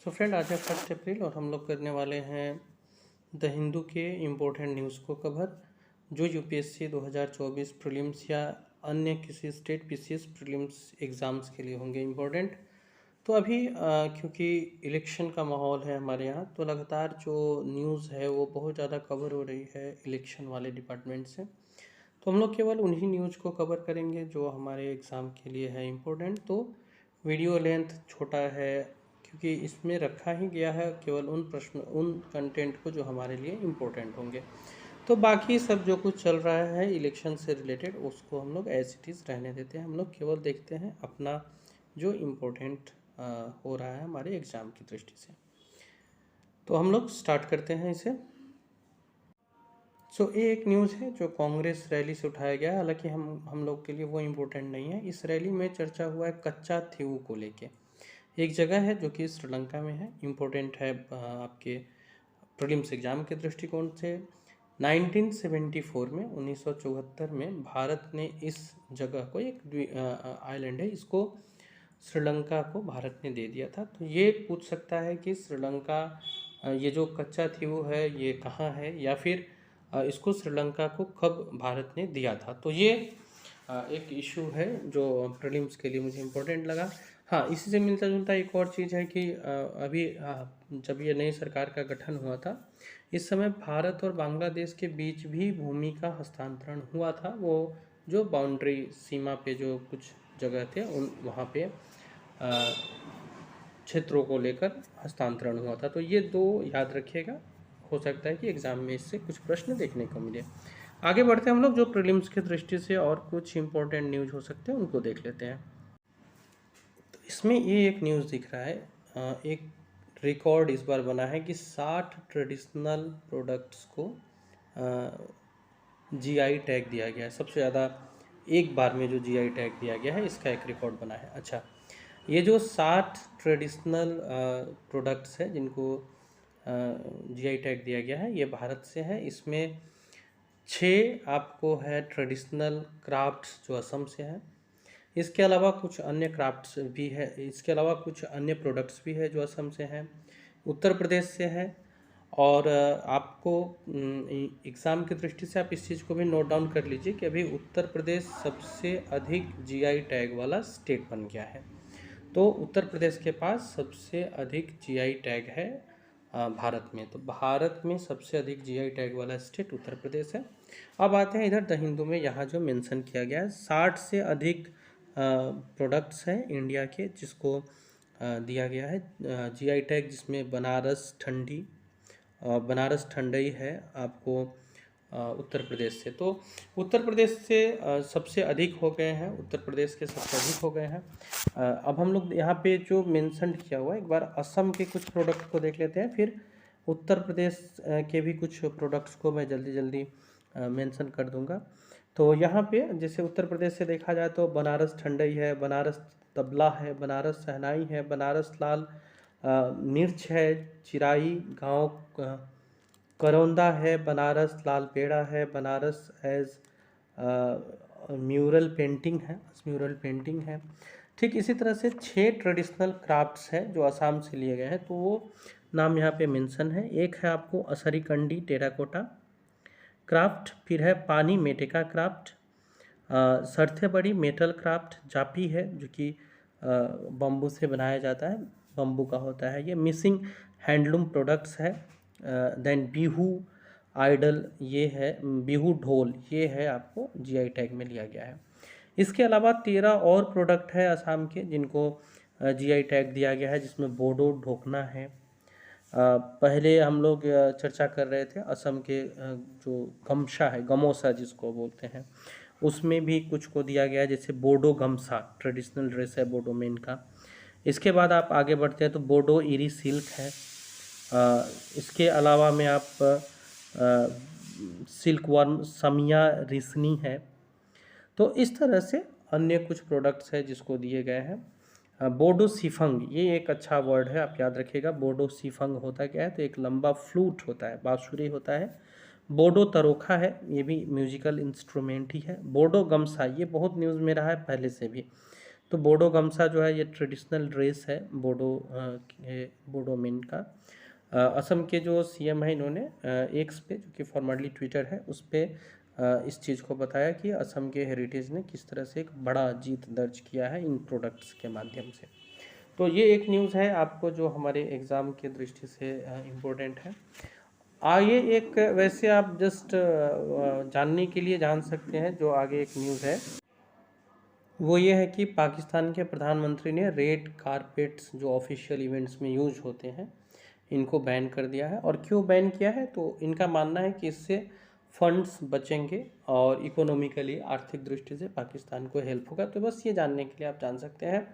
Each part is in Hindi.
सो फ्रेंड, आज है 1 अप्रैल और हम लोग करने वाले हैं द हिंदू के इम्पोर्टेंट न्यूज़ को कवर, जो यूपीएससी 2024 प्रीलिम्स या अन्य किसी स्टेट पीसीएस प्रीलिम्स एग्ज़ाम्स के लिए होंगे इम्पोर्टेंट। तो अभी क्योंकि इलेक्शन का माहौल है हमारे यहाँ, तो लगातार जो न्यूज़ है वो बहुत ज़्यादा कवर हो रही है इलेक्शन वाले डिपार्टमेंट से। तो हम लोग केवल उन्हीं न्यूज़ को कवर करेंगे जो हमारे एग्ज़ाम के लिए है इम्पोर्टेंट। तो वीडियो लेंथ छोटा है क्योंकि इसमें रखा ही गया है केवल उन कंटेंट को जो हमारे लिए इम्पोर्टेंट होंगे। तो बाकी सब जो कुछ चल रहा है इलेक्शन से रिलेटेड उसको हम लोग एज इट इज़ रहने देते हैं। हम लोग केवल देखते हैं अपना जो इम्पोर्टेंट हो रहा है हमारे एग्ज़ाम की दृष्टि से। तो हम लोग स्टार्ट करते हैं इसे। ये एक न्यूज़ है जो कांग्रेस रैली से उठाया गया है, हालांकि हम लोग के लिए वो इम्पोर्टेंट नहीं है। इस रैली में चर्चा हुआ है कच्चा थीवू को लेके। एक जगह है जो कि श्रीलंका में है, इम्पोर्टेंट है आपके प्रीलिम्स एग्जाम के दृष्टिकोण से। 1974 में 1974 में भारत ने इस जगह को, एक आइलैंड है, इसको श्रीलंका को भारत ने दे दिया था। तो ये पूछ सकता है कि श्रीलंका, ये जो कच्चा थीवू है ये कहाँ है, या फिर इसको श्रीलंका को कब भारत ने दिया था। तो ये एक इशू है जो प्रीलिम्स के लिए मुझे इम्पोर्टेंट लगा। हाँ, इसी से मिलता जुलता एक और चीज़ है कि अभी जब ये नई सरकार का गठन हुआ था, इस समय भारत और बांग्लादेश के बीच भी भूमि का हस्तांतरण हुआ था। वो जो बाउंड्री सीमा पे जो कुछ जगह थे उन वहाँ पे क्षेत्रों को लेकर हस्तांतरण हुआ था। तो ये दो याद रखिएगा, हो सकता है कि एग्ज़ाम में इससे कुछ प्रश्न देखने को मिले। आगे बढ़ते हैं हम लोग, जो प्रीलिम्स की दृष्टि से और कुछ इम्पोर्टेंट न्यूज़ हो सकते हैं उनको देख लेते हैं। तो इसमें ये एक न्यूज़ दिख रहा है, एक रिकॉर्ड इस बार बना है कि 60 ट्रेडिशनल प्रोडक्ट्स को जीआई टैग दिया गया है। सबसे ज़्यादा एक बार में जो जीआई टैग दिया गया है, इसका एक रिकॉर्ड बना है। अच्छा, ये जो 60 ट्रेडिशनल प्रोडक्ट्स हैं जिनको जीआई टैग दिया गया है, ये भारत से है। इसमें 6 आपको है ट्रेडिशनल क्राफ्ट्स जो असम से है। इसके अलावा कुछ अन्य क्राफ्ट्स भी है, इसके अलावा कुछ अन्य प्रोडक्ट्स भी है जो असम से हैं, उत्तर प्रदेश से है। और आपको एग्ज़ाम की दृष्टि से आप इस चीज़ को भी नोट डाउन कर लीजिए कि अभी उत्तर प्रदेश सबसे अधिक जीआई टैग वाला स्टेट बन गया है। तो उत्तर प्रदेश के पास सबसे अधिक जीआई टैग है भारत में। तो भारत में सबसे अधिक जीआई टैग वाला स्टेट उत्तर प्रदेश है। अब आते हैं इधर द हिंदू में, यहाँ जो मेंशन किया गया है 60 से अधिक प्रोडक्ट्स हैं इंडिया के जिसको दिया गया है जीआई टैग, जिसमें बनारस ठंडई है आपको उत्तर प्रदेश से। तो उत्तर प्रदेश से सबसे अधिक हो गए हैं, उत्तर प्रदेश के सबसे अधिक हो गए हैं। अब हम लोग यहाँ पे जो मेंशन किया हुआ है, एक बार असम के कुछ प्रोडक्ट को देख लेते हैं, फिर उत्तर प्रदेश के भी कुछ प्रोडक्ट्स को मैं जल्दी जल्दी मेंशन कर दूंगा। तो यहाँ पे जैसे उत्तर प्रदेश से देखा जाए तो बनारस ठंडई है, बनारस तबला है, बनारस शहनाई है, बनारस लाल मिर्च है, चिराई गांव करौंदा है, बनारस लाल पेड़ा है, बनारस एज म्यूरल पेंटिंग है। ठीक इसी तरह से 6 ट्रेडिशनल क्राफ्ट्स हैं जो असम से लिए गए हैं, तो वो नाम यहाँ पे मेंशन है। एक है आपको असरीकंडी टेराकोटा क्राफ्ट, फिर है पानी मेटेका क्राफ्ट, सरथे बड़ी मेटल क्राफ्ट, जापी है जो कि बम्बू से बनाया जाता है, बम्बू का होता है ये, मिसिंग हैंडलूम प्रोडक्ट्स है। देन बिहू आइडल ये है, बिहू ढोल ये है आपको जीआई टैग में लिया गया है। इसके अलावा 13 और प्रोडक्ट है असम के जिनको जीआई टैग दिया गया है, जिसमें बोडो ढोकना है। पहले हम लोग चर्चा कर रहे थे असम के जो गमछा है, गमोसा जिसको बोलते हैं, उसमें भी कुछ को दिया गया है, जैसे बोडो गमछा ट्रेडिशनल ड्रेस है बोडो मेन का। इसके बाद आप आगे बढ़ते हैं तो बोडो इरी सिल्क है। इसके अलावा में आप सिल्क वर्म समिया रिसनी है। तो इस तरह से अन्य कुछ प्रोडक्ट्स है जिसको दिए गए हैं। बोडो सीफंग ये एक अच्छा वर्ड है, आप याद रखिएगा। बोडो सीफंग होता क्या है, तो एक लंबा फ्लूट होता है, बांसुरी होता है। बोडो तरोखा है, ये भी म्यूजिकल इंस्ट्रूमेंट ही है। बोडो गमछा ये बहुत न्यूज़ में रहा है पहले से भी। तो बोडो गमछा जो है ये ट्रेडिशनल ड्रेस है बोडो मेन का। असम के जो सीएम है इन्होंने एक्स पे, जो कि फॉर्मरली ट्विटर है, उस पे इस चीज़ को बताया कि असम के हेरिटेज ने किस तरह से एक बड़ा जीत दर्ज किया है इन प्रोडक्ट्स के माध्यम से। तो ये एक न्यूज़ है आपको जो हमारे एग्ज़ाम के दृष्टि से इम्पोर्टेंट है। आगे एक वैसे आप जस्ट जानने के लिए जान सकते हैं, जो आगे एक न्यूज़ है वो ये है कि पाकिस्तान के प्रधानमंत्री ने रेड कारपेट्स जो ऑफिशियल इवेंट्स में यूज होते हैं इनको बैन कर दिया है। और क्यों बैन किया है, तो इनका मानना है कि इससे फंड्स बचेंगे और इकोनॉमिकली आर्थिक दृष्टि से पाकिस्तान को हेल्प होगा। तो बस ये जानने के लिए आप जान सकते हैं।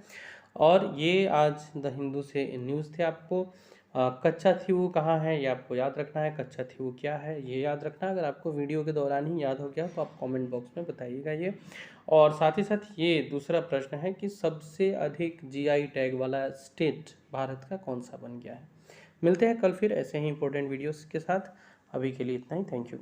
और ये आज द हिंदू से न्यूज़ थे। आपको कच्चा थीवू कहाँ है ये आपको याद रखना है, कच्चा थीवू क्या है ये याद रखना है। अगर आपको वीडियो के दौरान ही याद हो गया तो आप कमेंट बॉक्स में बताइएगा ये। और साथ ही साथ ये दूसरा प्रश्न है कि सबसे अधिक जीआई टैग वाला स्टेट भारत का कौन सा बन गया है। मिलते हैं कल फिर ऐसे ही इंपॉर्टेंट वीडियोस के साथ। अभी के लिए इतना ही। Thank you.